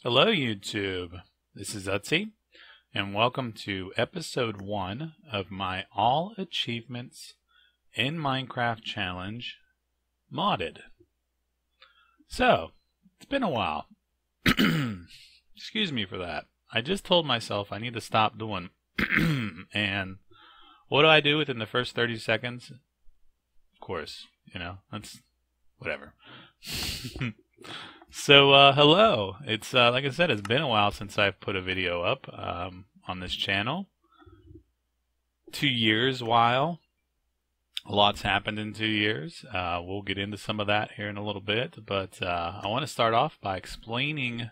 Hello YouTube, this is Utsi, and welcome to episode 1 of my All Achievements in Minecraft Challenge modded. So, it's been a while. Excuse me for that. I just told myself I need to stop doing and what do I do within the first 30 seconds? Of course, that's whatever. So, hello. It's, like I said, it's been a while since I've put a video up on this channel. 2 years while. A lot's happened in 2 years. We'll get into some of that here in a little bit, but I want to start off by explaining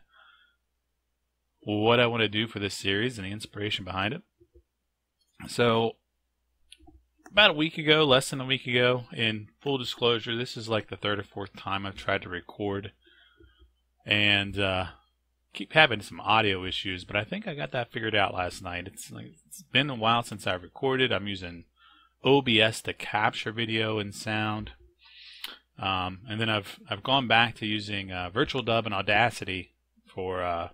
what I want to do for this series and the inspiration behind it. So, about a week ago, less than a week ago, in full disclosure, this is like the third or fourth time I've tried to record and keep having some audio issues, but I think I got that figured out last night. It's been a while since I've recorded. I'm using OBS to capture video and sound, and then I've gone back to using Virtual Dub and Audacity for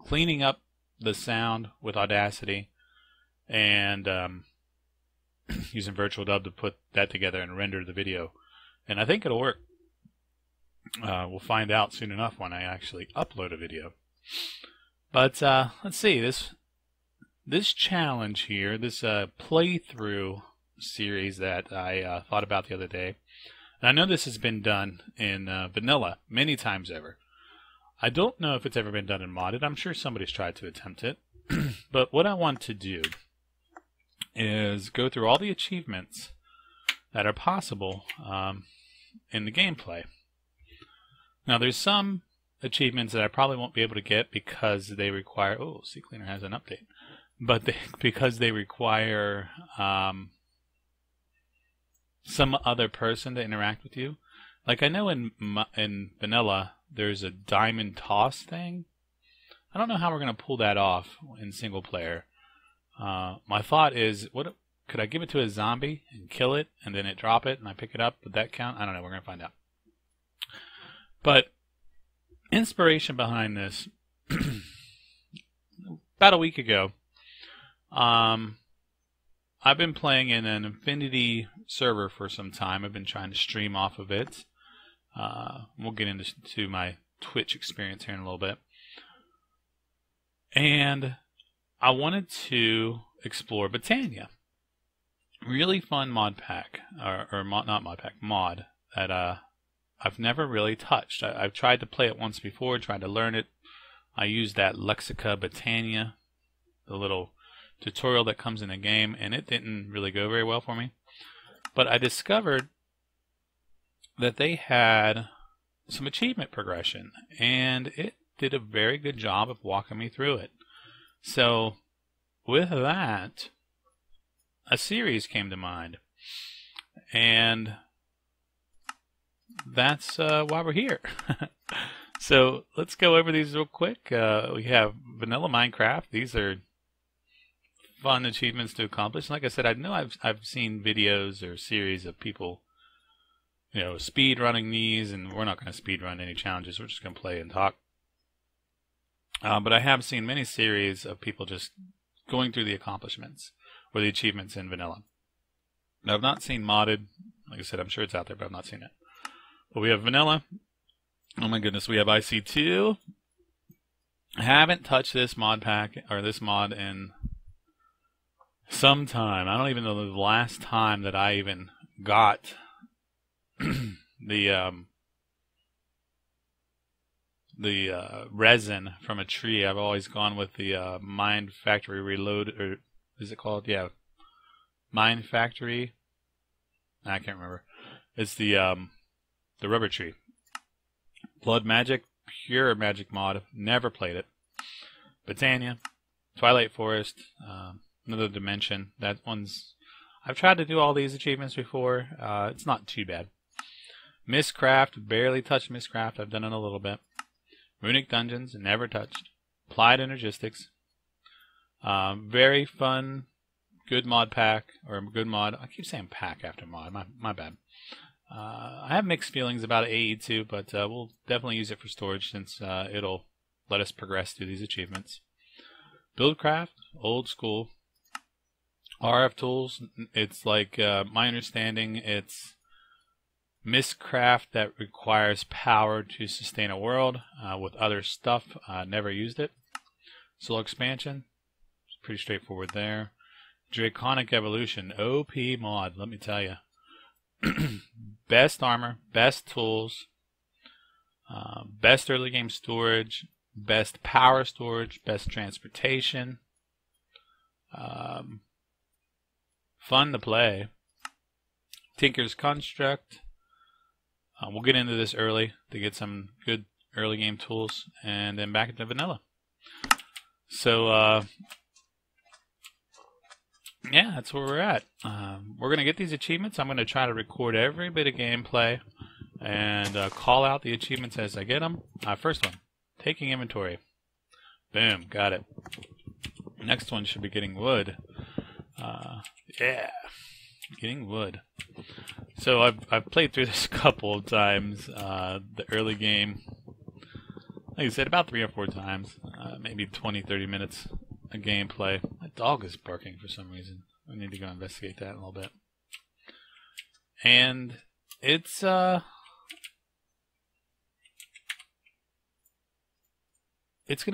cleaning up the sound with Audacity, and using Virtual Dub to put that together and render the video, and I think it'll work. We'll find out soon enough when I actually upload a video. But let's see, this challenge here, this playthrough series that I thought about the other day, and I know this has been done in vanilla many times ever. I don't know if it's ever been done in modded. I'm sure somebody's tried to attempt it. But what I want to do is go through all the achievements that are possible in the gameplay. Now, there's some achievements that I probably won't be able to get because they require... Oh, CCleaner has an update. But because they require some other person to interact with you. Like, I know in vanilla, there's a diamond toss thing. I don't know how we're going to pull that off in single player. My thought is, could I give it to a zombie and kill it, and then it drop it, and I pick it up? Would that count? I don't know. We're going to find out. But inspiration behind this, about a week ago, I've been playing in an Infinity server for some time. I've been trying to stream off of it. We'll get into my Twitch experience here in a little bit. And I wanted to explore Botania. Really fun mod pack, mod that I've never really touched. I've tried to play it once before, tried to learn it. I used that Lexica Botania, the little tutorial that comes in the game, and it didn't really go very well for me. But I discovered that they had some achievement progression, and it did a very good job of walking me through it. So with that, a series came to mind, and that's why we're here. So let's go over these real quick. We have Vanilla Minecraft. These are fun achievements to accomplish. Like I said, I know I've seen videos or series of people, speed running these, and we're not going to speed run any challenges. We're just going to play and talk. But I have seen many series of people just going through the accomplishments or the achievements in vanilla. Now, I've not seen modded. Like I said, I'm sure it's out there, but I've not seen it. But we have vanilla. Oh my goodness, we have IC2. I haven't touched this mod pack or this mod in some time. I don't even know the last time that I even got the resin from a tree. I've always gone with the Mind Factory Reload, or is it called? Yeah, Mind Factory. I can't remember. It's the rubber tree. Blood Magic, pure magic mod. Never played it. Botania, Twilight Forest, Another Dimension. That one's... I've tried to do all these achievements before. It's not too bad. Mistcraft, barely touched Mistcraft. I've done it a little bit. Runic Dungeons, never touched. Applied Energistics. Very fun, good mod pack, or good mod. I keep saying pack after mod. My bad. I have mixed feelings about AE2, but we'll definitely use it for storage since it'll let us progress through these achievements. Buildcraft, old school. RF tools, it's like, my understanding, it's miscraft that requires power to sustain a world with other stuff. Never used it. Slow expansion, pretty straightforward there. Draconic evolution, OP mod, let me tell you. Best armor, best tools, best early game storage, best power storage, best transportation. Fun to play. Tinker's Construct. We'll get into this early to get some good early game tools, and then back into vanilla. So, yeah, that's where we're at. We're going to get these achievements. I'm going to try to record every bit of gameplay and call out the achievements as I get them. First one, taking inventory. Boom, got it. Next one should be getting wood. Yeah, getting wood. So I've played through this a couple of times. The early game, like I said, about 3 or 4 times. Maybe 20-30 minutes of gameplay. My dog is barking for some reason. I need to go investigate that in a little bit. And it's gonna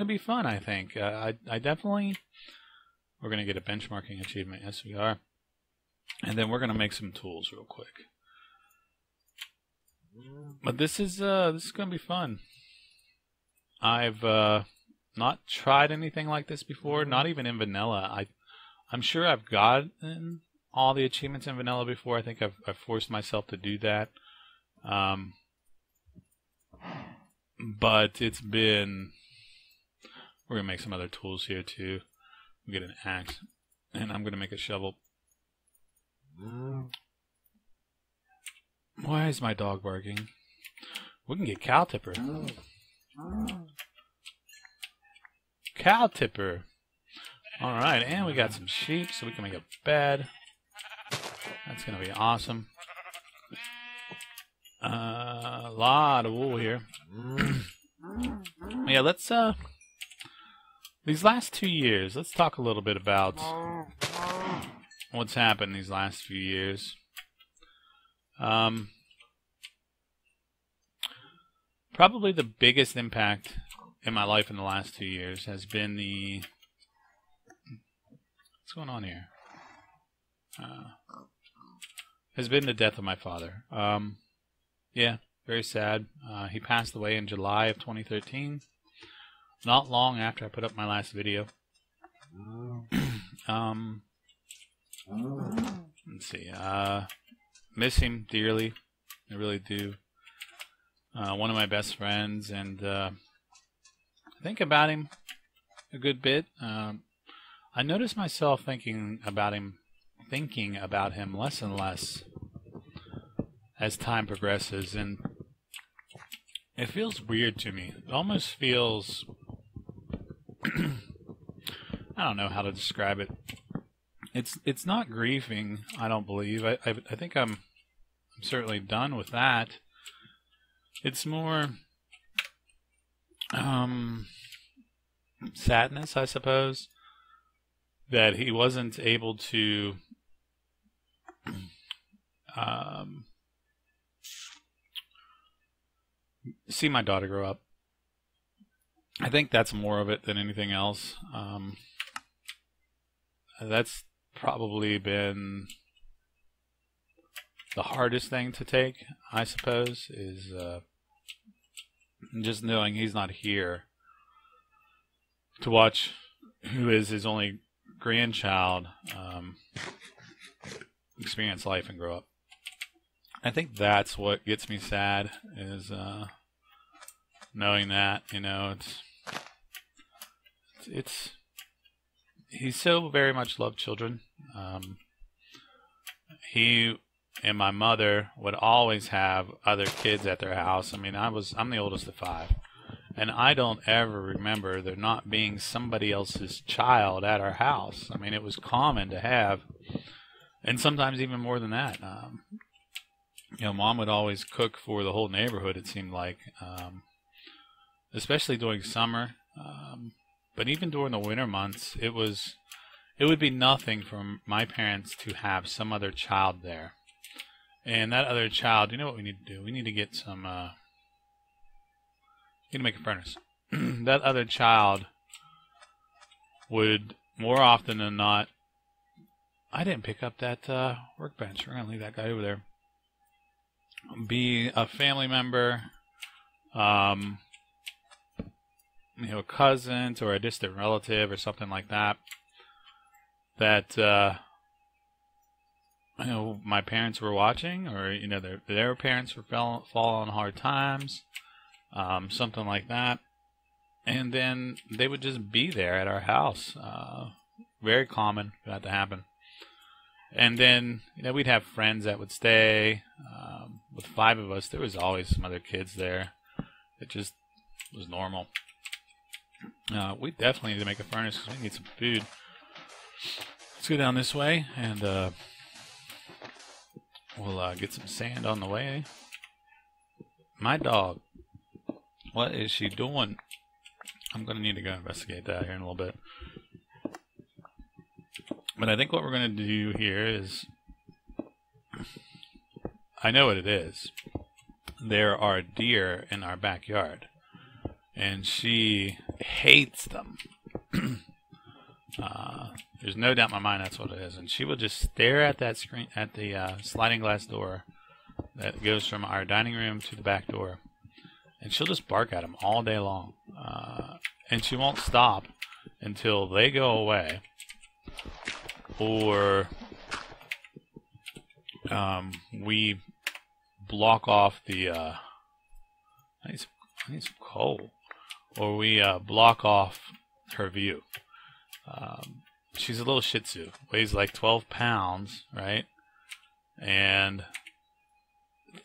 be fun, I think. I definitely. We're gonna get a benchmarking achievement. Yes, we are. And then we're gonna make some tools real quick. But this is gonna be fun. I've not tried anything like this before. Not even in vanilla. I'm sure I've gotten all the achievements in vanilla before. I think I've forced myself to do that. But it's been. We're gonna make some other tools here too. We'll get an axe, and I'm gonna make a shovel. Why is my dog barking? We can get cow tipper. Cow tipper. All right, and we got some sheep, so we can make a bed. That's gonna be awesome. A lot of wool here. Yeah, let's these last 2 years, let's talk a little bit about what's happened these last few years. Probably the biggest impact in my life in the last 2 years has been the... What's going on here? Has been the death of my father. Yeah, very sad. He passed away in July of 2013. Not long after I put up my last video. Let's see. Miss him dearly. I really do. One of my best friends, and I think about him a good bit. I notice myself thinking about him less and less as time progresses, and it feels weird to me. It almost feels I don't know how to describe it. It's not grieving, I don't believe. I think I'm certainly done with that. It's more sadness, I suppose, that he wasn't able to see my daughter grow up. I think that's more of it than anything else. That's probably been the hardest thing to take, I suppose, is just knowing he's not here to watch who is his only grandchild experience life and grow up. I think that's what gets me sad, is knowing that, you know, he so very much loved children. He and my mother would always have other kids at their house. I mean, I'm the oldest of 5, and I don't ever remember there not being somebody else's child at our house. I mean, it was common to have, and sometimes even more than that. You know, Mom would always cook for the whole neighborhood, it seemed like, especially during summer. But even during the winter months, it would be nothing for my parents to have some other child there. And that other child, you know what we need to do? We need to get some, we need to make a furnace. That other child would, more often than not, I didn't pick up that workbench. We're going to leave that guy over there. Be a family member, you know, cousins or a distant relative or something like that. That you know, my parents were watching, or you know, their parents were falling on hard times, something like that, and then they would just be there at our house. Very common for that to happen. And then, you know, we'd have friends that would stay. With 5 of us, there was always some other kids there. It just was normal. We definitely need to make a furnace because we need some food. Let's go down this way, and we'll get some sand on the way. My dog, what is she doing? I'm going to need to go investigate that here in a little bit. But I think what we're going to do here is, I know what it is. There are deer in our backyard, and she hates them. There's no doubt in my mind that's what it is. And she will just stare at that screen, at the sliding glass door that goes from our dining room to the back door, and she'll just bark at them all day long. And she won't stop until they go away, or we block off the I need some coal, or we block off her view. She's a little Shih Tzu, weighs like 12 pounds, right? And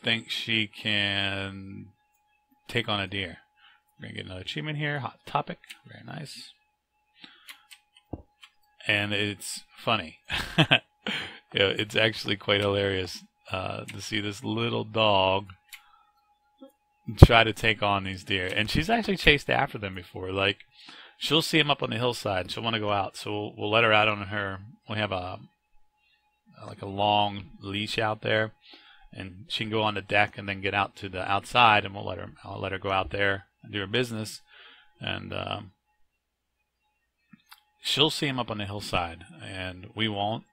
thinks she can take on a deer. We're gonna get another achievement here. Hot topic, very nice. And it's funny. Yeah, it's actually quite hilarious to see this little dog try to take on these deer. And she's actually chased after them before. Like, she'll see them up on the hillside and she'll want to go out. So we'll let her out on her. We have a long leash out there, and she can go on the deck and then get out to the outside, and I'll let her go out there and do her business. And she'll see him up on the hillside, and we won't.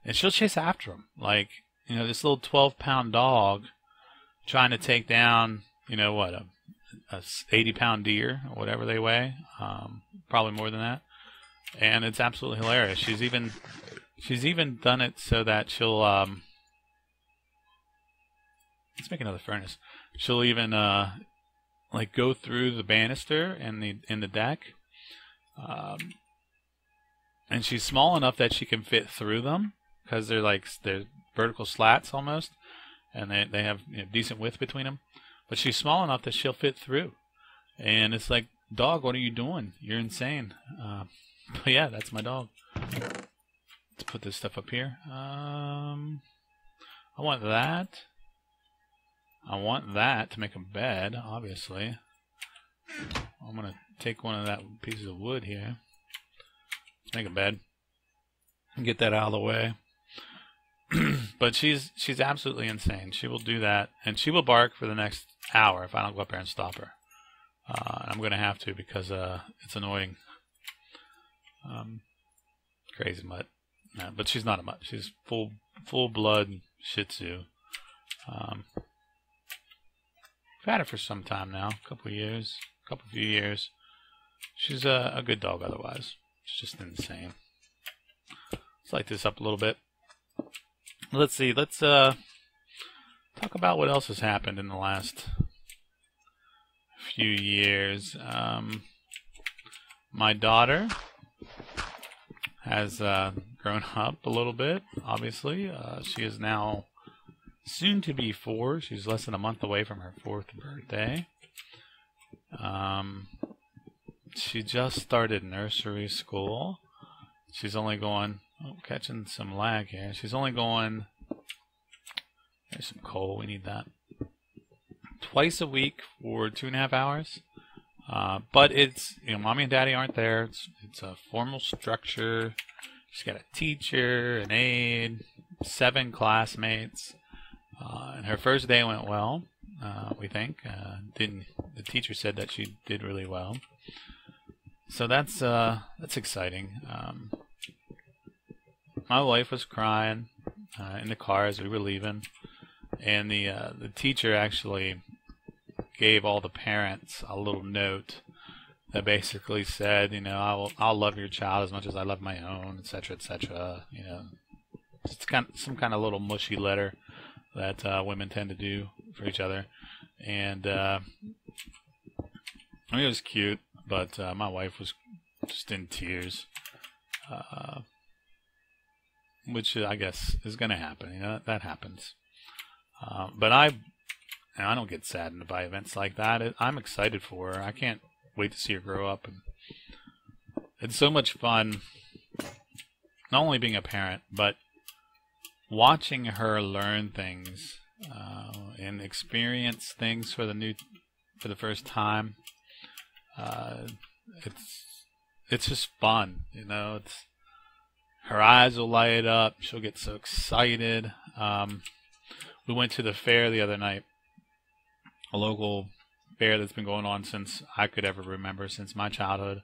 And she'll chase after him. Like, you know, this little 12-pound dog trying to take down, you know, what, a 80-pound deer or whatever they weigh. Probably more than that. And it's absolutely hilarious. She's even done it so that she'll let's make another furnace. She'll even like go through the banister in the deck. And she's small enough that she can fit through them, because they're vertical slats almost, and they have, you know, decent width between them. But she's small enough that she'll fit through. And it's like, dog, what are you doing? You're insane. But yeah, that's my dog. Let's put this stuff up here. I want that. I want that to make a bed, obviously. I'm going to take one of that pieces of wood here. Make a bed and get that out of the way. But she's absolutely insane. She will do that, and she will bark for the next hour if I don't go up there and stop her. I'm going to have to, because it's annoying. Crazy mutt. No, but she's not a mutt. She's full blood Shih Tzu. I've had her for some time now, a few years. She's a good dog otherwise. It's just insane. Let's light this up a little bit. Let's see. Let's talk about what else has happened in the last few years. My daughter has grown up a little bit, obviously. She is now soon to be 4. She's less than a month away from her 4th birthday. She just started nursery school. She's only going, catching some lag here. She's only going, there's some coal, we need that, twice a week for 2.5 hours. But it's, mommy and daddy aren't there. It's a formal structure. She's got a teacher, an aide, 7 classmates. And her first day went well, we think. The teacher said that she did really well. So that's exciting. My wife was crying in the car as we were leaving, and the teacher actually gave all the parents a little note that basically said, I'll love your child as much as I love my own, etc., etc. It's some kind of little mushy letter that women tend to do for each other, and it was cute, but my wife was just in tears, which I guess is going to happen. That happens. But I don't get saddened by events like that. I'm excited for her. I can't wait to see her grow up, and it's so much fun. Not only being a parent, but watching her learn things and experience things for the first time. It's just fun, It's her eyes will light up. She'll get so excited. We went to the fair the other night, a local fair that's been going on since I could ever remember, since my childhood.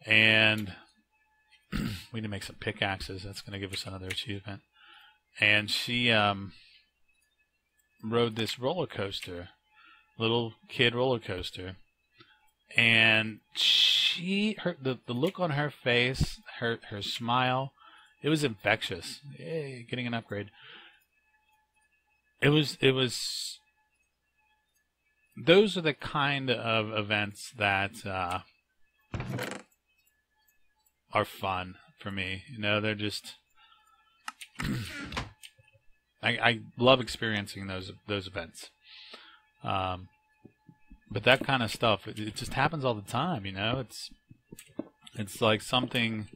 And we need to make some pickaxes. That's going to give us another achievement. And she rode this roller coaster, little kid roller coaster. And the look on her face, her smile, it was infectious. Yay, getting an upgrade. It was. Those are the kind of events that are fun for me. They're just. I love experiencing those events. But that kind of stuff, it just happens all the time. It's like something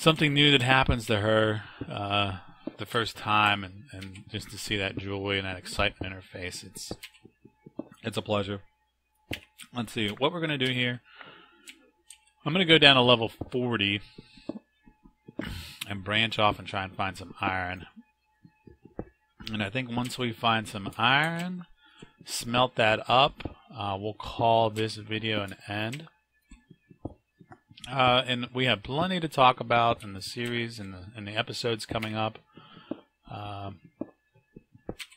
new that happens to her the first time, and just to see that joy and that excitement in her face, it's a pleasure. Let's see what we're gonna do here. I'm gonna go down to level 40 and branch off and try and find some iron. And I think once we find some iron, smelt that up, we'll call this video an end. And we have plenty to talk about in the series and the episodes coming up.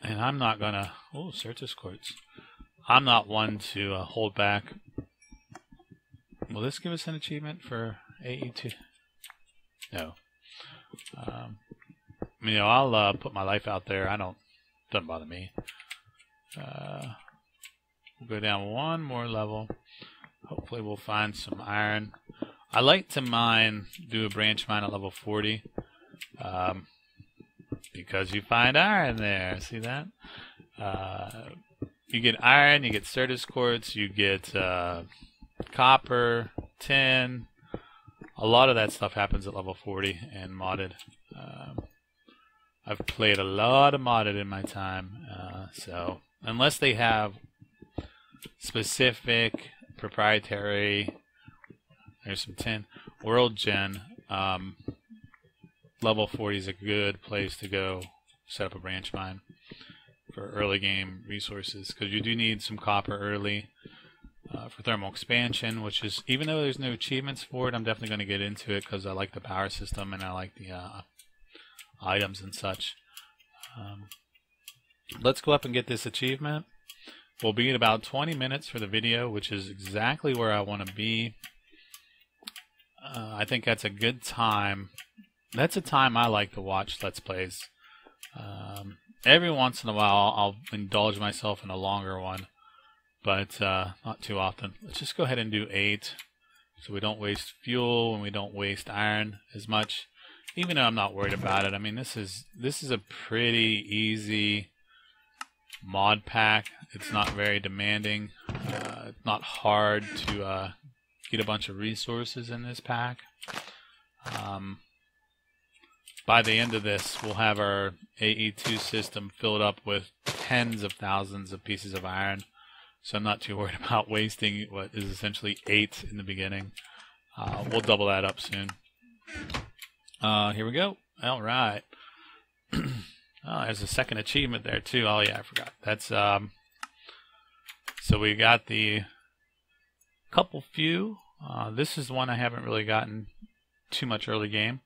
And I'm not gonna. Oh, Certus quartz. I'm not one to hold back. Will this give us an achievement for AE2? No. I'll put my life out there. Doesn't bother me. We'll go down one more level. Hopefully we'll find some iron. I like to do a branch mine at level 40. Because you find iron there. See that? You get iron, you get Certus quartz, you get copper, tin. A lot of that stuff happens at level 40 and modded. I've played a lot of modded in my time, so unless they have specific proprietary, there's some tin, world gen, level 40 is a good place to go set up a branch mine for early game resources, because you do need some copper early for thermal expansion, which is, even though there's no achievements for it, I'm definitely going to get into it because I like the power system and I like the items and such. Let's go up and get this achievement. We'll be at about 20 minutes for the video, which is exactly where I want to be. I think that's a good time. That's a time I like to watch Let's Plays. Every once in a while I'll indulge myself in a longer one, but not too often. Let's just go ahead and do 8 so we don't waste fuel and we don't waste iron as much. Even though I'm not worried about it. I mean, this is a pretty easy mod pack. It's not very demanding. It's not hard to get a bunch of resources in this pack. By the end of this, we'll have our AE2 system filled up with tens of thousands of pieces of iron. So I'm not too worried about wasting what is essentially 8 in the beginning. We'll double that up soon. Here we go. All right. Oh, there's a second achievement there too. Oh yeah, I forgot. That's so we got the couple few. This is one I haven't really gotten too much early game.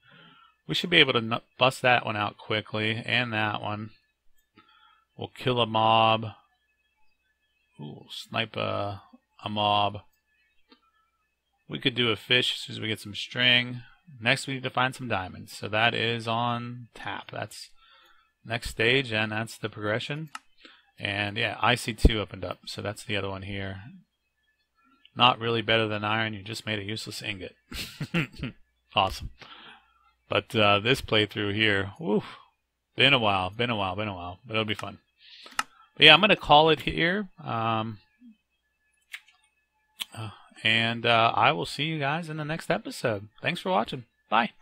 We should be able to bust that one out quickly, and that one. We'll kill a mob. Ooh, snipe a mob. We could do a fish as soon as we get some string. Next we need to find some diamonds. So that is on tap. That's next stage, and that's the progression. And yeah, IC2 opened up, so that's the other one here. Not really better than iron, you just made a useless ingot. Awesome. But this playthrough here, woof, been a while, but it'll be fun. But yeah, I'm going to call it here. And I will see you guys in the next episode. Thanks for watching. Bye.